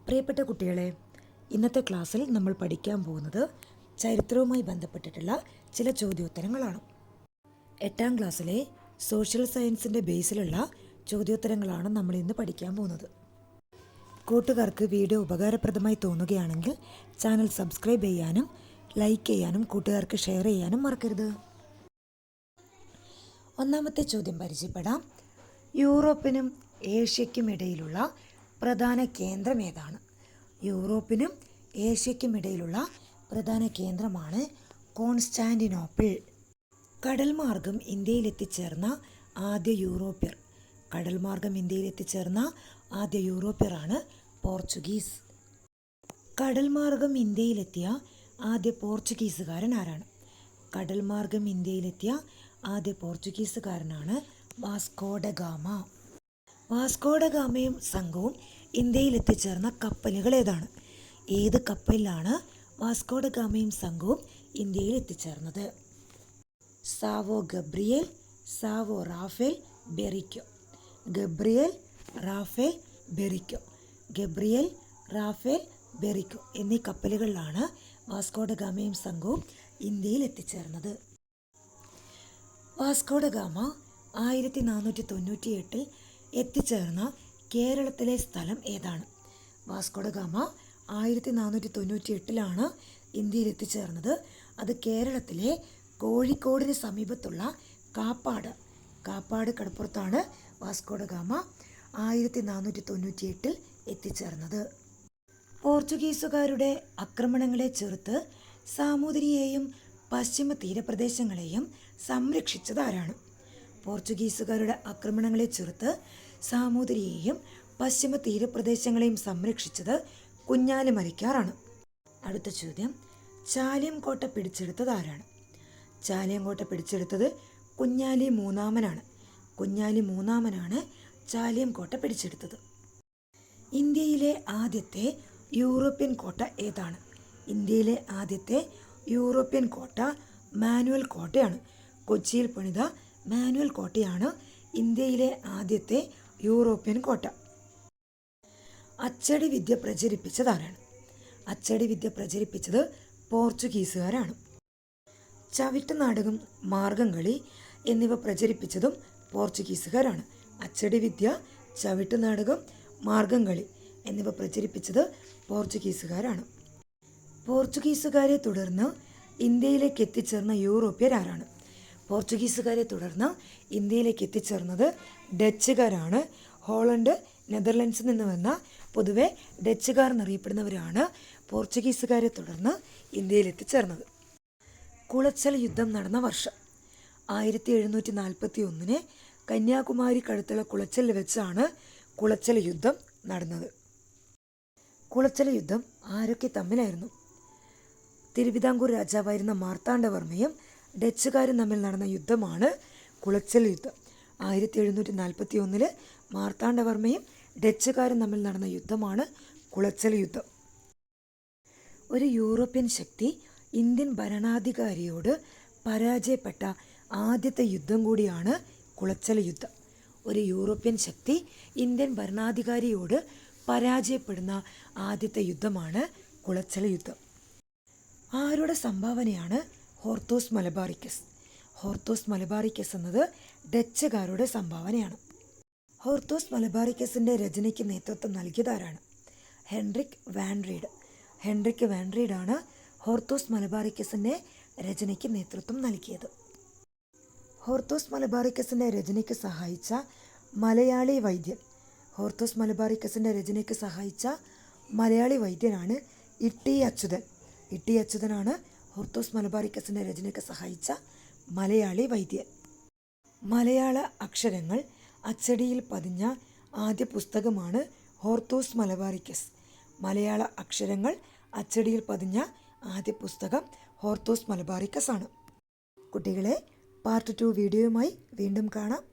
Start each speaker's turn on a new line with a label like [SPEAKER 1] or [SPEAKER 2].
[SPEAKER 1] പ്രിയപ്പെട്ട കുട്ടികളെ, ഇന്നത്തെ ക്ലാസ്സിൽ നമ്മൾ പഠിക്കാൻ പോകുന്നത് ചരിത്രവുമായി ബന്ധപ്പെട്ടിട്ടുള്ള ചില ചോദ്യോത്തരങ്ങളാണ്. 8ാം ക്ലാസ്സിലെ സോഷ്യൽ സയൻസിൻ്റെ ബേസിലുള്ള ചോദ്യോത്തരങ്ങളാണ് നമ്മൾ ഇന്ന് പഠിക്കാൻ പോകുന്നത്. കൂട്ടുകാർക്ക് വീഡിയോ ഉപകാരപ്രദമായി തോന്നുകയാണെങ്കിൽ ചാനൽ സബ്സ്ക്രൈബ് ചെയ്യാനും ലൈക്ക് ചെയ്യാനും കൂട്ടുകാർക്ക് ഷെയർ ചെയ്യാനും മറക്കരുത്. ഒന്നാമത്തെ ചോദ്യം പരിചയപ്പെടാം. യൂറോപ്പിനും ഏഷ്യയ്ക്കും ഇടയിലുള്ള പ്രധാന കേന്ദ്രം ഏതാണ്? യൂറോപ്പിനും ഏഷ്യയ്ക്കും ഇടയിലുള്ള പ്രധാന കേന്ദ്രമാണ് കോൺസ്റ്റാന്റിനോപ്പിൾ. കടൽ മാർഗം ഇന്ത്യയിൽ എത്തിച്ചേർന്ന ആദ്യ യൂറോപ്യർ. കടൽ മാർഗം ഇന്ത്യയിൽ എത്തിച്ചേർന്ന ആദ്യ യൂറോപ്യറാണ് പോർച്ചുഗീസ്. കടൽ മാർഗം ഇന്ത്യയിലെത്തിയ ആദ്യ പോർച്ചുഗീസുകാരൻ ആരാണ്? കടൽ മാർഗം ഇന്ത്യയിലെത്തിയ ആദ്യ പോർച്ചുഗീസുകാരനാണ് Vasco da Gama. Vasco da ഗാമയും സംഘവും ഇന്ത്യയിൽ എത്തിച്ചേർന്ന കപ്പലുകൾ ഏതാണ്? ഏത് കപ്പലിലാണ് വാസ്കോ ഡ ഗാമയും സംഘവും ഇന്ത്യയിൽ എത്തിച്ചേർന്നത്? Sao Gabriel, Sao Rafael, Berrio. Gabriel, Rafael, Berrio. Gabriel, Rafael, Berrio എന്നീ കപ്പലുകളിലാണ് വാസ്കോ ഡ ഗാമയും സംഘവും ഇന്ത്യയിൽ എത്തിച്ചേർന്നത്. വാസ്കോ ഡ ഗാമ 1498 എത്തിച്ചേർന്ന കേരളത്തിലെ സ്ഥലം ഏതാണ്? വാസ്കോ ഡ ഗാമ 1498 ഇന്ത്യയിൽ എത്തിച്ചേർന്നത്. അത് കേരളത്തിലെ കോഴിക്കോടിന് സമീപത്തുള്ള കാപ്പാട് കടപ്പുറത്താണ് വാസ്കോ ഡ ഗാമ 1498 എത്തിച്ചേർന്നത്. പോർച്ചുഗീസുകാരുടെ ആക്രമണങ്ങളെ ചെറുത്ത് സാമൂതിരിയെയും പശ്ചിമ തീരപ്രദേശങ്ങളെയും സംരക്ഷിച്ചത് ആരാണ്? പോർച്ചുഗീസുകാരുടെ ആക്രമണങ്ങളെ ചെറുത്ത് സാമൂതിരിയെയും പശ്ചിമ തീരപ്രദേശങ്ങളെയും സംരക്ഷിച്ചത് കുഞ്ഞാലി മരയ്ക്കാറാണ്. അടുത്ത ചോദ്യം, ചാലിയം കോട്ട പിടിച്ചെടുത്തത് ആരാണ്? ചാലിയം കോട്ട പിടിച്ചെടുത്തത് കുഞ്ഞാലി മൂന്നാമനാണ്. കുഞ്ഞാലി മൂന്നാമനാണ് ചാലിയം കോട്ട പിടിച്ചെടുത്തത്. ഇന്ത്യയിലെ ആദ്യത്തെ യൂറോപ്യൻ കോട്ട ഏതാണ്? ഇന്ത്യയിലെ ആദ്യത്തെ യൂറോപ്യൻ കോട്ട മാനുവൽ കോട്ടയാണ്. കൊച്ചിയിൽ പണിത മാനുവൽ കോട്ടയാണ് ഇന്ത്യയിലെ ആദ്യത്തെ യൂറോപ്യൻ കോട്ട. അച്ചടി വിദ്യ പ്രചരിപ്പിച്ചത് ആരാണ്? അച്ചടി വിദ്യ പ്രചരിപ്പിച്ചത് പോർച്ചുഗീസുകാരാണ്. ചവിട്ടുനാടകം, മാർഗംകളി എന്നിവ പ്രചരിപ്പിച്ചതും പോർച്ചുഗീസുകാരാണ്. അച്ചടി വിദ്യ, ചവിട്ടുനാടകം, മാർഗംകളി എന്നിവ പ്രചരിപ്പിച്ചത് പോർച്ചുഗീസുകാരാണ്. പോർച്ചുഗീസുകാരെ തുടർന്ന് ഇന്ത്യയിലേക്ക് എത്തിച്ചേർന്ന യൂറോപ്യർ ആരാണ്? പോർച്ചുഗീസുകാരെ തുടർന്ന് ഇന്ത്യയിലേക്ക് എത്തിച്ചേർന്നത് ഡച്ചുകാരാണ്. ഹോളണ്ട്, നെതർലൻഡ്സിൽ നിന്ന് വന്ന പൊതുവെ ഡച്ചുകാർ എന്നറിയപ്പെടുന്നവരാണ് പോർച്ചുഗീസുകാരെ തുടർന്ന് ഇന്ത്യയിൽ എത്തിച്ചേർന്നത്. കുളച്ചൽ യുദ്ധം നടന്ന വർഷം 1741 കന്യാകുമാരി കടുത്തുള്ള കുളച്ചലിൽ വെച്ചാണ് കുളച്ചൽ യുദ്ധം നടന്നത്. കുളച്ചൽ യുദ്ധം ആരൊക്കെ തമ്മിലായിരുന്നു? തിരുവിതാംകൂർ രാജാവായിരുന്ന മാർത്താണ്ഡവർമ്മയും ഡച്ചുകാരും തമ്മിൽ നടന്ന യുദ്ധമാണ് കുളച്ചൽ യുദ്ധം. 1741 മാർത്താണ്ഡവർമ്മയും ഡച്ചുകാരും തമ്മിൽ നടന്ന യുദ്ധമാണ് കുളച്ചൽ യുദ്ധം. ഒരു യൂറോപ്യൻ ശക്തി ഇന്ത്യൻ ഭരണാധികാരിയോട് പരാജയപ്പെട്ട ആദ്യത്തെ യുദ്ധം കൂടിയാണ് കുളച്ചൽ യുദ്ധം. ഒരു യൂറോപ്യൻ ശക്തി ഇന്ത്യൻ ഭരണാധികാരിയോട് പരാജയപ്പെടുന്ന ആദ്യത്തെ യുദ്ധമാണ് കുളച്ചൽ യുദ്ധം. ആരുടെ സംഭാവനയാണ് ഹോർത്തോസ് മലബാറിക്കസ്? ഹോർത്തോസ് മലബാറിക്കസ് എന്നത് ഡച്ചുകാരുടെ സംഭാവനയാണ്. ഹോർത്തോസ് മലബാറിക്കസിൻ്റെ രചനയ്ക്ക് നേതൃത്വം നൽകിയതാരാണ്? Hendrik van Rheede. Hendrik van റീഡാണ് ഹോർത്തോസ് മലബാറിക്കസിൻ്റെ രചനയ്ക്ക് നേതൃത്വം നൽകിയത്. ഹോർത്തോസ് മലബാറിക്കസിൻ്റെ രചനയ്ക്ക് സഹായിച്ച മലയാളി വൈദ്യൻ. ഹോർത്തോസ് മലബാറിക്കസിൻ്റെ രചനയ്ക്ക് സഹായിച്ച മലയാളി വൈദ്യനാണ് ഇ.ടി. അച്യുതൻ. ഇ.ടി. അച്യുതനാണ് ഹോർത്തോസ് മലബാറിക്കസിൻ്റെ രചനയ്ക്ക് സഹായിച്ച മലയാളി വൈദ്യൻ. മലയാള അക്ഷരങ്ങൾ അച്ചടിയിൽ പതിഞ്ഞ ആദ്യ പുസ്തകമാണ് ഹോർത്തോസ് മലബാറിക്കസ്. മലയാള അക്ഷരങ്ങൾ അച്ചടിയിൽ പതിഞ്ഞ ആദ്യ പുസ്തകം ഹോർത്തോസ് മലബാറിക്കസ് ആണ്. കുട്ടികളെ, പാർട്ട് 2 വീഡിയോയുമായി വീണ്ടും കാണാം.